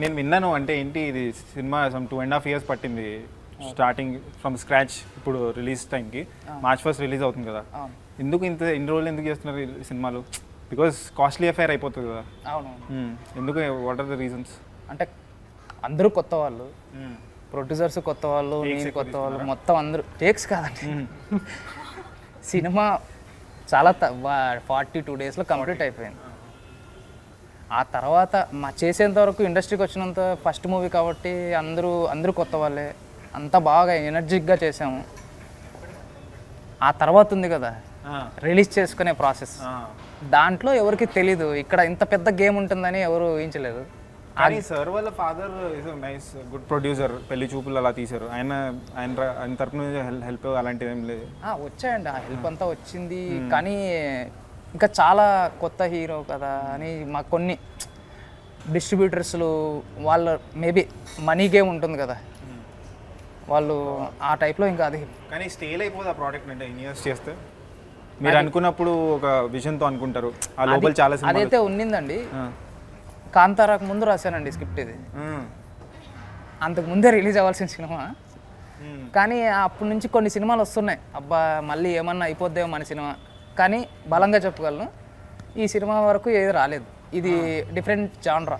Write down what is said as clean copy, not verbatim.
నేను విన్నాను అంటే ఏంటి ఇది సినిమా 2.5 years పట్టింది స్టార్టింగ్ ఫ్రమ్ స్క్రాచ్ ఇప్పుడు రిలీజ్ టైంకి మార్చ్ 1st రిలీజ్ అవుతుంది కదా. ఎందుకు ఇన్ని రోజులు ఎందుకు చేస్తున్నారు ఈ సినిమాలు? బికాస్ కాస్ట్లీ అఫైర్ అయిపోతుంది కదా. అవును. ఎందుకు, వాట్ ఆర్ ద రీజన్స్? అంటే అందరూ కొత్త వాళ్ళు, ప్రొడ్యూసర్స్ కొత్త వాళ్ళు, నేను కొత్త వాళ్ళు, మొత్తం అందరూ టేక్స్ కాదండి. సినిమా చాలా 42 daysలో కంప్లీట్ అయిపోయింది. ఆ తర్వాత చేసేంత వరకు ఇండస్ట్రీకి వచ్చినంత ఫస్ట్ మూవీ కాబట్టి అందరూ కొత్త వాళ్ళే, అంతా బాగా ఎనర్జిక్గా చేసాము. ఆ తర్వాత ఉంది కదా రిలీజ్ చేసుకునే ప్రాసెస్, దాంట్లో ఎవరికి తెలీదు ఇక్కడ ఇంత పెద్ద గేమ్ ఉంటుందని ఎవరు ఊహించలేదు. కానీ సార్ వాళ్ళ father is nice good producer, పెళ్లి చూపులు అలా తీశారు. ఆయన తరపు నుంచి హెల్ప్ అలాంటివి ఏం లేదు. వచ్చాయండి, ఆ హెల్ప్ అంతా వచ్చింది. కానీ ఇంకా చాలా కొత్త హీరో కదా అని మాకు కొన్ని డిస్ట్రిబ్యూటర్స్లు వాళ్ళ మేబీ మనీ గేమ్ ఉంటుంది కదా, వాళ్ళు ఆ టైప్లో ఇంకా అది. కానీ స్టేల్ అయిపోతుంది ఆ ప్రోడక్ట్ అంటే ఇయర్స్ చేస్తే. మీరు అనుకున్నప్పుడు ఒక విజన్తో అనుకుంటారు, ఆ లోపల చాలా అదైతే ఉన్నిందండి. కాంతారాకు ముందు రాశానండి స్క్రిప్ట్, ఇది అంతకు ముందే రిలీజ్ అవ్వాల్సిన సినిమా. కానీ అప్పటి నుంచి కొన్ని సినిమాలు వస్తున్నాయి, అబ్బా మళ్ళీ ఏమన్నా అయిపోద్దేమో మన సినిమా, కానీ బలంగా చెప్పగలను ఈ సినిమా వరకు ఏది రాలేదు. ఇది డిఫరెంట్ జాన్రా.